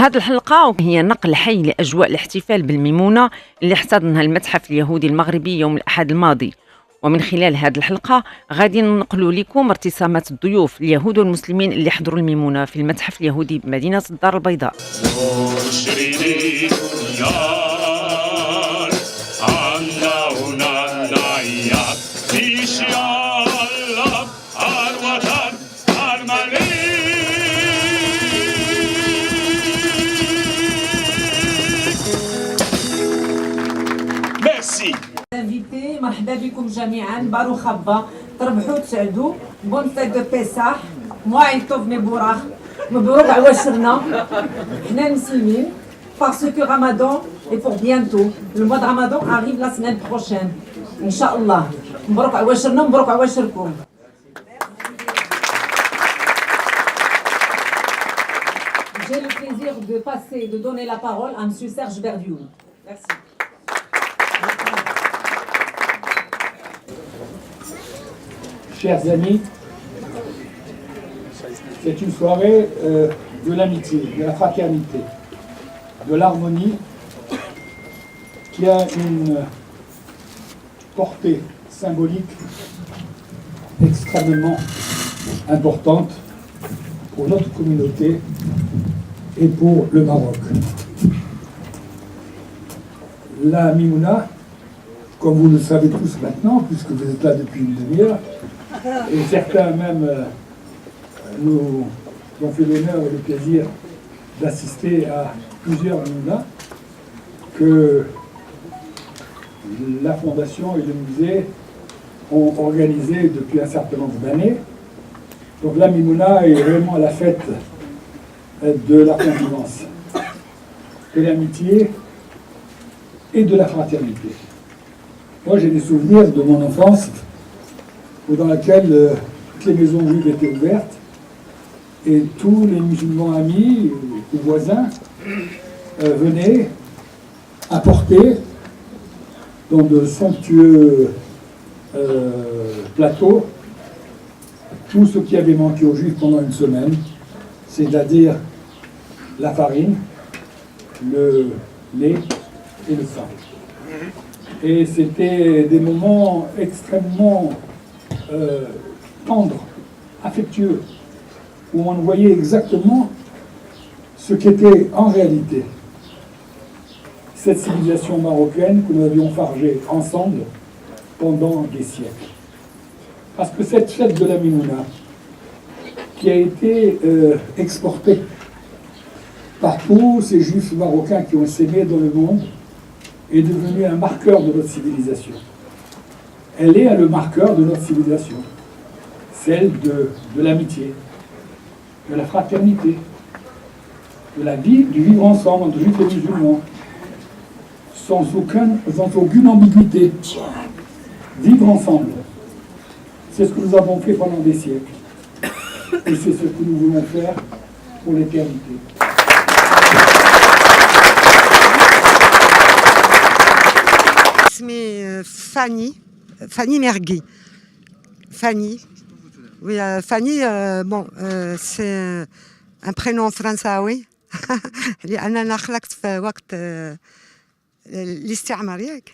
هذه الحلقة هي نقل حي لأجواء الاحتفال بالميمونة اللي احتضنها المتحف اليهودي المغربي يوم الأحد الماضي. ومن خلال هذه الحلقة غادي ننقلوا لكم ارتسامات الضيوف اليهود والمسلمين اللي حضروا الميمونة في المتحف اليهودي بمدينة الدار البيضاء. انفيتي مرحبا بكم جميعا، باروخ هبا، تربحوا تسعدوا، بون فيت دو بيساح، موعد طوف مبورخ، مبروك عواشرنا، حنا مسلمين، parce que Ramadan est pour bientôt. Le mois de Ramadan arrive la semaine prochaine. Inch'Allah. مبروك عواشرنا، مبروك عواشركم. J'ai le plaisir de passer, de donner la parole à Monsieur Serge Verdioul. Merci. Chers amis, c'est une soirée de l'amitié, de la fraternité, de l'harmonie qui a une portée symbolique extrêmement importante pour notre communauté et pour le Maroc. La Mimouna, comme vous le savez tous maintenant, puisque vous êtes là depuis une demi-heure, et certains même nous ont fait l'honneur et le plaisir d'assister à plusieurs Mimouna, que la Fondation et le musée ont organisé depuis un certain nombre d'années. Donc la Mimouna est vraiment la fête de la convivence, de l'amitié et de la fraternité. Moi j'ai des souvenirs de mon enfance dans laquelle toutes les maisons juives étaient ouvertes et tous les musulmans amis ou voisins venaient apporter dans de somptueux plateaux tout ce qui avait manqué aux juifs pendant une semaine, c'est-à-dire la farine, le lait et le pain. Et c'était des moments extrêmement tendres, affectueux, où on voyait exactement ce qu'était en réalité cette civilisation marocaine que nous avions forgée ensemble pendant des siècles. Parce que cette fête de la Mimouna, qui a été exportée par tous ces juifs marocains qui ont s'aimé dans le monde, est devenue un marqueur de notre civilisation. Elle est le marqueur de notre civilisation, celle de l'amitié, de la fraternité, de la vie, du vivre ensemble entre juifs et musulmans, sans aucune ambiguïté. Vivre ensemble, c'est ce que nous avons fait pendant des siècles, et c'est ce que nous voulons faire pour l'éternité. اسمي فاني مرقي. فاني وي فاني بون سي ان برينون فرنساوي لان انا خلقت في وقت الاستعمار ياك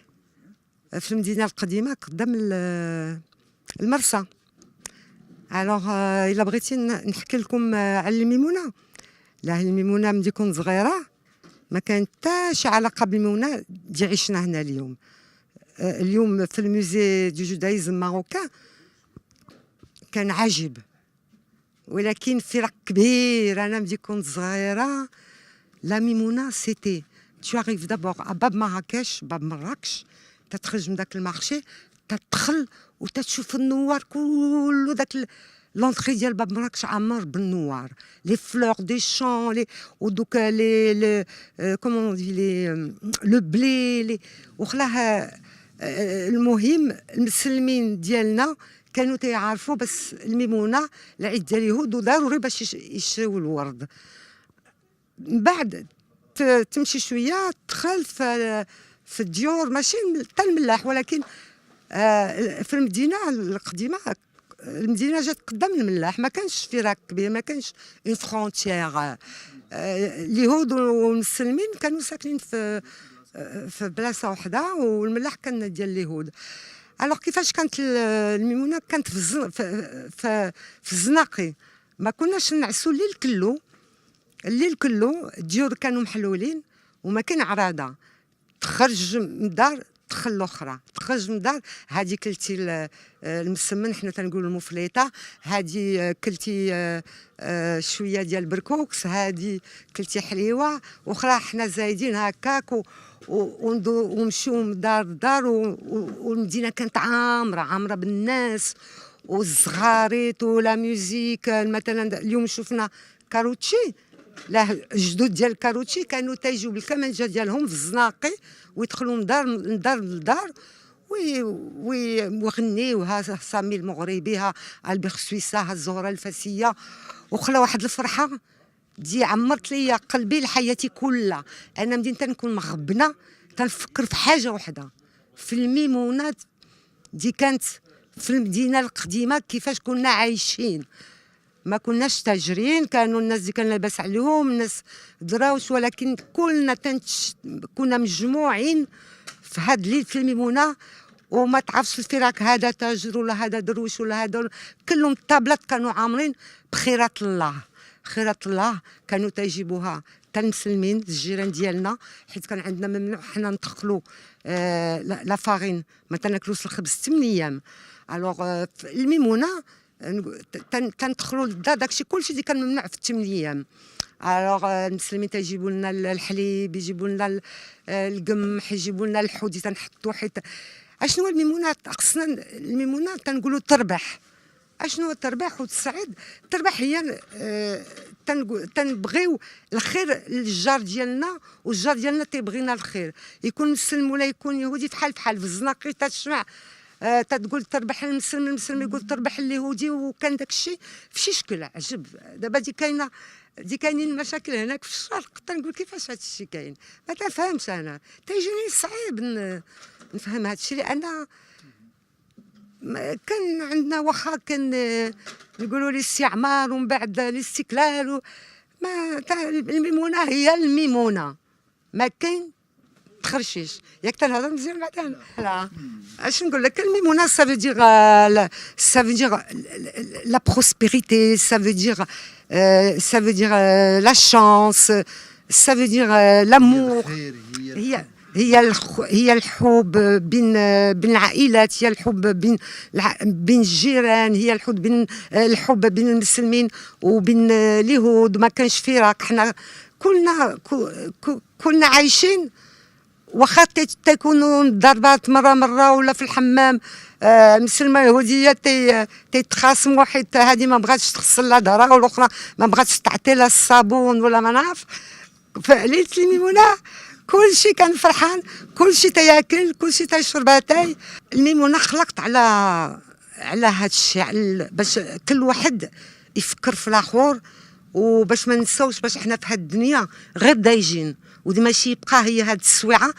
في المدينه القديمه قدام المرسى. الوغ الا بغيتي نحكي لكم على الميمونه. لا الميمونه ملي كنت صغيره ما كانت حتى شي علاقه بالميمونه اللي عشنا هنا اليوم. اليوم في الموزي دو جودايزم ماروكان كان عجيب، ولكن فرق كبير. انا ملي كنت صغيره لا ميمونه سيتي تو اريف دابور باب مراكش، باب مراكش، تتخرج من داك المارشي تدخل وتتشوف النوار كله، داك لونطري ديال باب مراكش عامر بالنوار، لي فلور دي شون، لي ودوك لي كومون دي لي لو بلي لي وخلاه. المهم المسلمين ديالنا كانوا تيعرفوا بس الميمونه العيد ديال اليهود وضروري باش يشريو الورد. من بعد تمشي شويه تدخل في الديور، ماشي حتى الملاح، ولكن في المدينه القديمه المدينه جات قدام الملاح، ما كانش فراق كبير، ما كانش اون فرونتيير اليهود والمسلمين كانوا ساكنين في بلاصه وحده، والملاح كان ديال اليهود. الوغ كيفاش كانت الميمونه؟ كانت في الزناقي، ما كناش نعسوا الليل كله الديور كانوا محلولين وما كان عراضه. تخرج من الدار تدخل الاخرى، تخرج من الدار هذه كلتي المسمن، حنا تنقولوا المفليطه، هذه كلتي شويه ديال البركوكس، هذه كلتي حليوه، واخرى حنا زايدين هكاك ونمشيو من دار لدار، والمدينه كانت عامره بالناس والزغاريط ولا ميوزيك. مثلا اليوم شفنا كاروتشي، لا الجدود ديال الكاروتشي كانوا تيجيو بالكمانجه ديالهم في الزناقي ويدخلوا من دار لدار ويغنيو، ها سامي المغربي، ها البيخ سويسا، ها الزهره الفاسيه، وخلا واحد الفرحه دي عمرت لي قلبي لحياتي كلها. انا مدين تنكون مغبنه تنفكر في حاجه واحده، في الميمونات دي كانت في المدينه القديمه، كيفاش كنا عايشين. ما كناش تاجرين، كانوا الناس اللي كان لاباس عليهم الناس دراوش، ولكن كلنا كنا مجموعين في هاد الليل في الميمونه، وما تعرفش الفراق هذا تاجر ولا هذا درويش ولا هذا، كلهم الطابلات كانوا عامرين بخيرات الله. خيرات الله كانوا تيجيبوها تا المسلمين الجيران ديالنا، حيت كان عندنا ممنوع حنا ندخلوا لا فارين، ما تناكلوش الخبز 8 ايام. الوغ الميمونه تندخلوا للدار، داكشي كلشي اللي كان ممنوع في 8 ايام. الوغ المسلمين تيجيبوا لنا الحليب، يجيبوا لنا القمح، يجيبوا لنا الحودي تنحطوا. حيت اشنو هو الميمونه؟ خصنا الميمونه تنقولوا التربح. اشنو هو التربح والسعيد؟ التربح هي تنبغيو الخير للجار ديالنا، والجار ديالنا تيبغينا الخير، يكون مسلم ولا يكون يهودي، فحال في الزناقي تتسمع تتقول تربح المسلم، المسلم يقول تربح اليهودي، وكان داك الشيء في شي شكل عجب. دابا كاينين مشاكل هناك في الشرق، تنقول كيفاش هذا الشيء كاين، ما تفهمش. انا تيجيني صعيب نفهم هذا الشيء، لان كان عندنا واخا كان نقولوا الاستعمار ومن بعد الاستقلال ما الميمونه هي الميمونه، ما كاين تخرشيش. ياك تنهضر مزيان بعدا لا اش نقول لك. الميمونه سافو دير لا بروسبيريتي، سافو دير لا شانس، سافو دير لامور. هي الحب بين العائلات، هي الحب بين الجيران، هي الحب بين المسلمين وبين اليهود. ما كانش فراق، حنا كلنا عايشين، واخا تيكونوا ضربات مره ولا في الحمام مسلمه يهوديه تيتخاصموا، حيت هذه ما بغاتش تغسل لا ظهرها والاخرى ما بغاتش تعطي لها الصابون ولا ما نعرف. فليله الميمونه كلشي كان فرحان، كلشي تياكل، كلشي تيشرب اتاي. الميمونه خلقت على هذا الشيء، باش كل واحد يفكر في الاخر، وباش ما نساوش باش حنا في هاد الدنيا غير دايجين، ودي ماشي يبقى هي هاد السويعه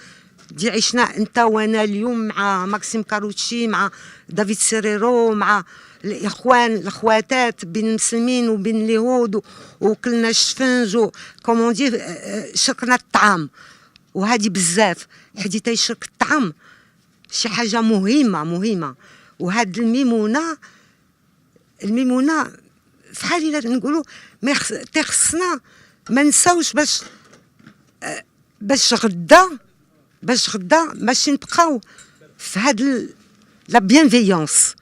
دي عشنا انت وانا اليوم مع ماكسيم كاروتشي، مع دافيد سيريرو، مع الاخواتات بين المسلمين وبين اليهود، وكلنا الشفنج كومون دي شركنا الطعام. وهذه بزاف حيت تيشرك الطعام شي حاجه مهمه. وهاد الميمونه فحال الا نقولوا ما خصنا ما نساوش باش غدا ماشي نبقاو في هاد لا بيانفيونس،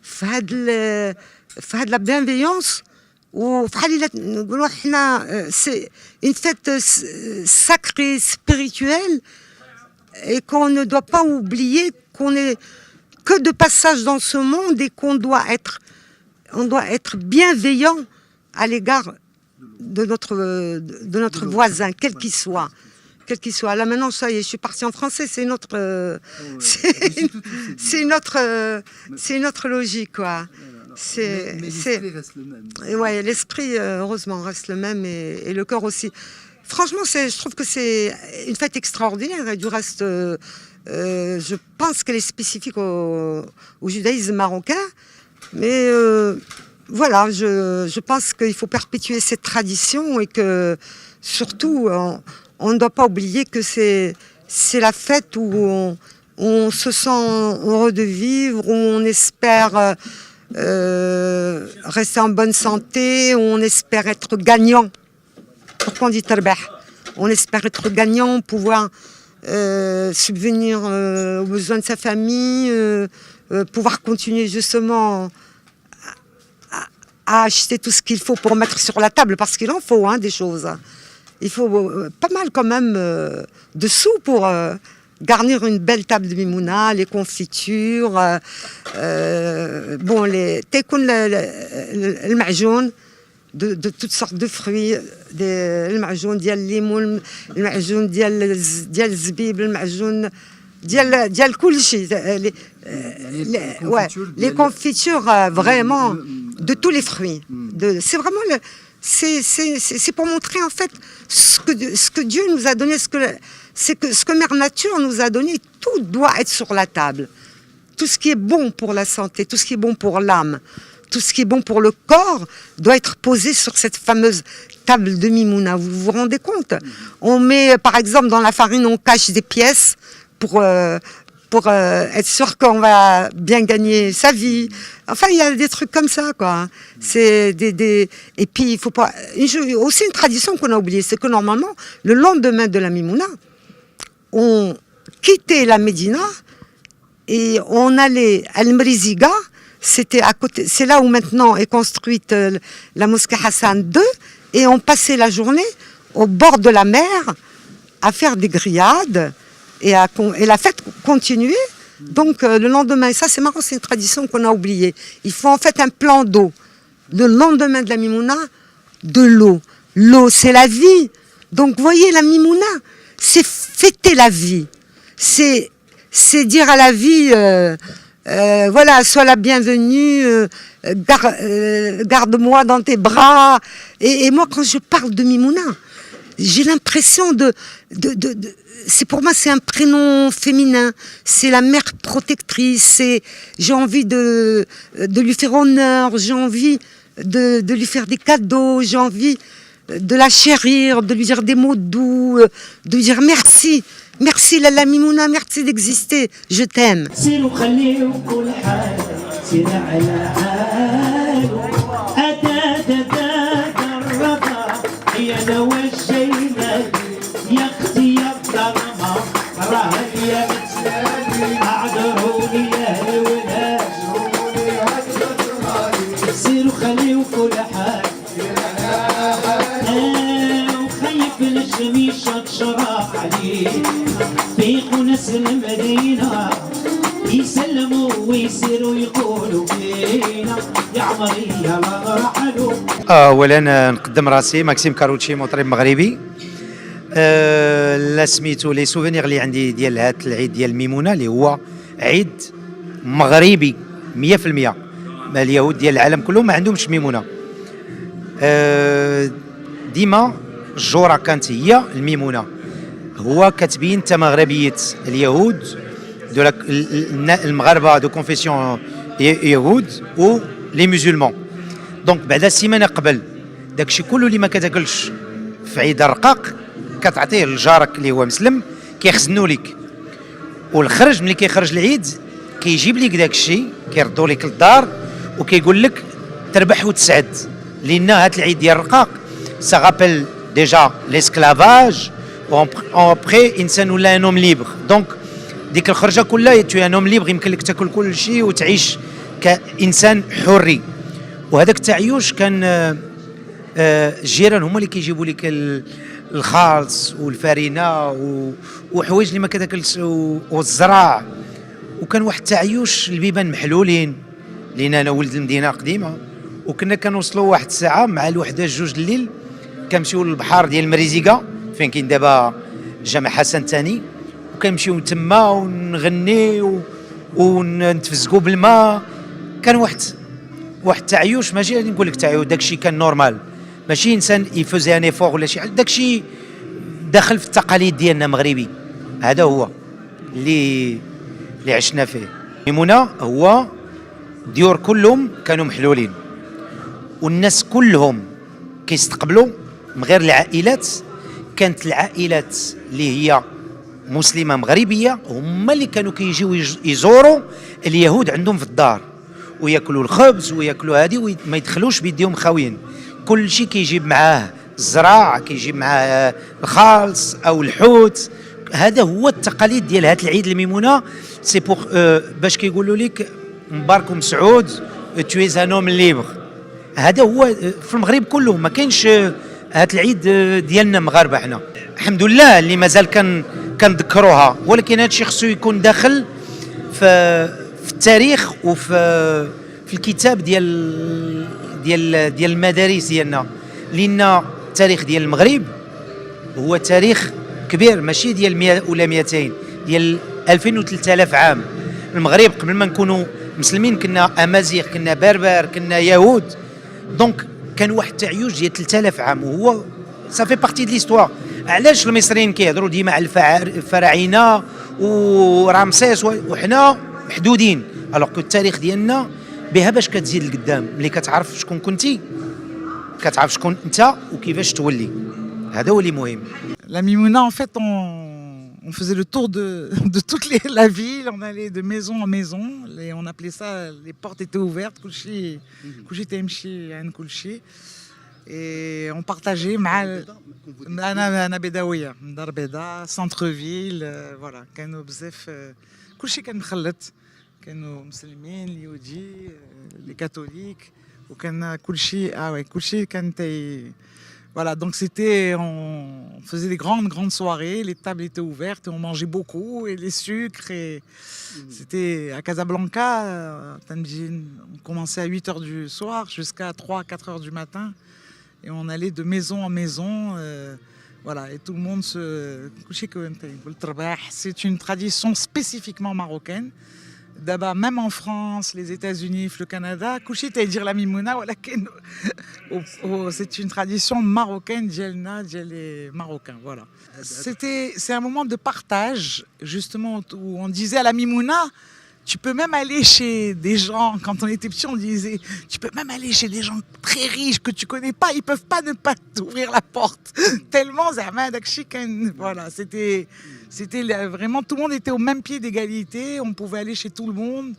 في هاد لا بيانفيونس. وفحال الا نقولوا حنا سي une fête sacrée spirituelle et qu'on ne doit pas oublier qu'on est que de passage dans ce monde et qu'on doit être bienveillant à l'égard de notre voisin, quel qu'il soit. Là maintenant, ça y est, je suis partie en français, c'est notre logique, quoi. Mais l'esprit reste le même. Ouais, l'esprit, heureusement, reste le même, et le cœur aussi. Franchement, je trouve que c'est une fête extraordinaire, et du reste, je pense qu'elle est spécifique au judaïsme marocain. Mais voilà, je pense qu'il faut perpétuer cette tradition, et que surtout, on ne doit pas oublier que c'est la fête où on se sent heureux de vivre, où on espère rester en bonne santé, où on espère être gagnant. Pourquoi on dit tarbah? On espère être gagnant, pouvoir subvenir aux besoins de sa famille, pouvoir continuer justement à acheter tout ce qu'il faut pour mettre sur la table, parce qu'il en faut des choses. Il faut pas mal quand même de sous pour garnir une belle table de mimouna, les confitures, bon, les تيكون المعجون de toutes sortes de fruits, المعجون ديال الليمون، المعجون ديال الزبيب، المعجون ديال كل شيء، les confitures vraiment de tous les fruits. C'est vraiment c'est pour montrer en fait ce que Dieu nous a donné, ce que Mère Nature nous a donné. Tout doit être sur la table. Tout ce qui est bon pour la santé, tout ce qui est bon pour l'âme, tout ce qui est bon pour le corps doit être posé sur cette fameuse table de mimouna. Vous vous rendez compte? On met, par exemple, dans la farine, on cache des pièces pour être sûr qu'on va bien gagner sa vie. Enfin, il y a des trucs comme ça, quoi. C'est et puis, il faut pas... Aussi, une tradition qu'on a oubliée, c'est que normalement, le lendemain de la mimouna, on quittait la Médina et on allait à Al-Mriziga. C'était à côté, c'est là où maintenant est construite la mosquée Hassan II, et on passait la journée au bord de la mer à faire des grillades et la fête continuait. Donc le lendemain, et ça c'est marrant, c'est une tradition qu'on a oubliée. Il faut en fait un plan d'eau. Le lendemain de la mimouna, de l'eau. L'eau, c'est la vie. Donc vous voyez, la mimouna, c'est fêter la vie. C'est dire à la vie... voilà, sois la bienvenue, garde-moi dans tes bras. Et moi, quand je parle de Mimouna, j'ai l'impression c'est pour moi, c'est un prénom féminin. C'est la mère protectrice. J'ai envie de lui faire honneur. J'ai envie de lui faire des cadeaux. J'ai envie de la chérir, de lui dire des mots doux, de lui dire merci. Merci Lala Mimouna, merci d'exister, je t'aime. فيقوا ناس المدينة يسلموا ويسيروا يقولوا فينا يا عمري يا رحلوا. اولا نقدم راسي ماكسيم كاروتشي، مطرب مغربي. لا سميتو لي سوفينير اللي عندي ديال هذا العيد ديال الميمونه اللي هو عيد مغربي 100%. اليهود ديال العالم كله ما عندهمش ميمونه. ديما الجوره كانت هي الميمونه، هو كتبين تا مغربيه اليهود المغاربه دو كونفيسيون يهود و لي مسلمون. دونك بعد السيمانه قبل داكشي كله اللي ما كتاكلش في عيد الرقاق كتعطيه لجارك اللي هو مسلم كيخزنوا لك، والخرج ملي كيخرج العيد كيجيب لك داكشي كيردوا لك للدار وكيقول لك تربح وتسعد، لان هذا العيد ديال الرقاق ça rappelle déjà l'esclavage. Après, إنسان ولا un homme libre. Donc, ديك الخرجة كلها tu es un homme libre، يمكن لك تاكل كل شيء وتعيش كإنسان حري. وهذاك التعيش كان الجيران هما اللي كيجيبوا لك الخالص والفارينة وحوايج اللي ما كتاكلش والزراع، وكان واحد التعيش البيبان محلولين، لأن أنا ولد المدينة قديمة، وكنا كنوصلوا واحد الساعة مع الوحدة جوج الليل كنمشيو للبحر ديال مريزيكا فين كاين دابا جامع حسن الثاني، وكنمشيو تما ونغني ونتفزقوا بالماء. كان واحد التعيش، ماشي غادي نقول لك تعيش، داكشي كان نورمال، ماشي انسان يفوزي ان ايفور ولا شي حاجه، داكشي داخل في التقاليد ديالنا مغربي. هذا هو اللي عشنا فيه. ميمونه هو ديور كلهم كانوا محلولين، والناس كلهم كيستقبلوا من غير العائلات كانت العائلات اللي هي مسلمه مغربيه هما اللي كانوا كيجيو يزوروا اليهود عندهم في الدار وياكلوا الخبز وياكلوا هذه وما يدخلوش بيديهم خاويين. كل شيء كيجيب معاه الزراع، كيجيب معاه الخالص او الحوت. هذا هو التقاليد ديال هذا العيد الميمونه. سي بوغ باش كيقولوا لك مبارك مسعود تو ايز ان هوم ليبر. هذا هو في المغرب كله، ما كاينش هذا العيد ديالنا مغاربه حنا الحمد لله اللي مازال كنذكروها، ولكن هذا الشيء خصو يكون داخل في التاريخ وفي الكتاب ديال المدارس ديالنا، لان التاريخ ديال المغرب هو تاريخ كبير، ماشي ديال 100 ولا 200، ديال 2000 و 3000 عام. المغرب قبل ما نكونوا مسلمين كنا امازيغ، كنا بربر، كنا يهود، دونك كان واحد التعيش ديال 3000 عام، وهو صافي بارتي دي ليستوار. علاش المصريين كيهضروا ديما على الفراعنه ورامسيس وحنا محدودين؟ الوغ كو التاريخ ديالنا بها باش كتزيد لقدام، ملي كتعرف شكون كنتي كتعرف شكون انت وكيفاش تولي. هذا هو اللي مهم. La Mimouna, en fait, on faisait le tour de toute la ville, on allait de maison en maison, on appelait ça, les portes étaient ouvertes, Kulchi Temchi, Anne Kulchi, et on partageait Ana Bedaouia, Darbeda, centre-ville, voilà, كانوا بزاف كلشي كان مخلط، كانوا مسلمين اليهودي les catholiques وكان كلشي كان Voilà, donc on faisait des grandes soirées, les tables étaient ouvertes et on mangeait beaucoup, et les sucres, et c'était à Casablanca, on commençait à 8h du soir jusqu'à 3-4h du matin, et on allait de maison en maison, voilà, et tout le monde c'est une tradition spécifiquement marocaine. D'abord, même en France, les États-Unis, le Canada, Kouchi, t'allais dire la Mimouna, c'est une tradition marocaine, Djelna, les Marocains, voilà. C'est un moment de partage, justement, où on disait à la Mimouna, tu peux même aller chez des gens, quand on était petit, on disait, tu peux même aller chez des gens très riches que tu connais pas, ils peuvent pas ne pas t'ouvrir la porte. Tellement, voilà, c'était vraiment, tout le monde était au même pied d'égalité, on pouvait aller chez tout le monde,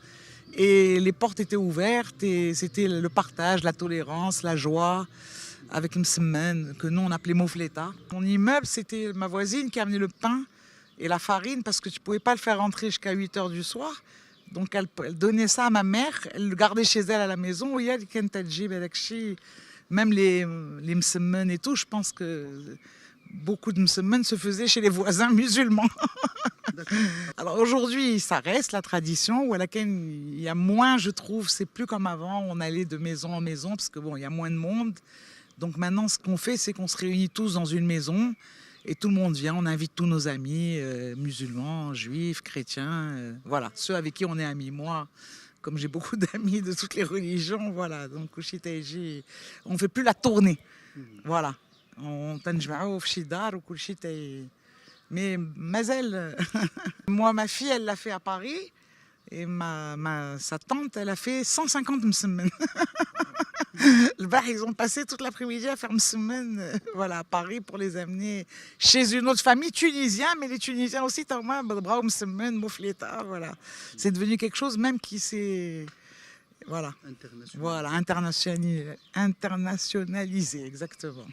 et les portes étaient ouvertes, et c'était le partage, la tolérance, la joie, avec une semaine que nous on appelait Mofleta. Mon immeuble, c'était ma voisine qui amenait le pain et la farine, parce que tu pouvais pas le faire rentrer jusqu'à 8h du soir. Donc elle donnait ça à ma mère, elle le gardait chez elle à la maison. Même les msemmen et tout, je pense que beaucoup de msemmen se faisaient chez les voisins musulmans. Alors aujourd'hui, ça reste la tradition, où à laquelle il y a moins, je trouve, c'est plus comme avant, on allait de maison en maison, parce que bon, il y a moins de monde. Donc maintenant, ce qu'on fait, c'est qu'on se réunit tous dans une maison, et tout le monde vient, on invite tous nos amis, musulmans, juifs, chrétiens, voilà, ceux avec qui on est amis. Moi, comme j'ai beaucoup d'amis de toutes les religions, voilà, donc on ne fait plus la tournée, voilà. On t'enjma'ou fi dar ou kulchi mais mazel. Moi, ma fille, elle l'a fait à Paris, et sa tante, elle a fait 150 msemmen. Ils ont passé toute l'après-midi à faire msemmen, voilà, à Paris, pour les amener chez une autre famille tunisienne, mais les Tunisiens aussi, voilà. C'est devenu quelque chose même qui s'est, voilà, internationalisé, exactement.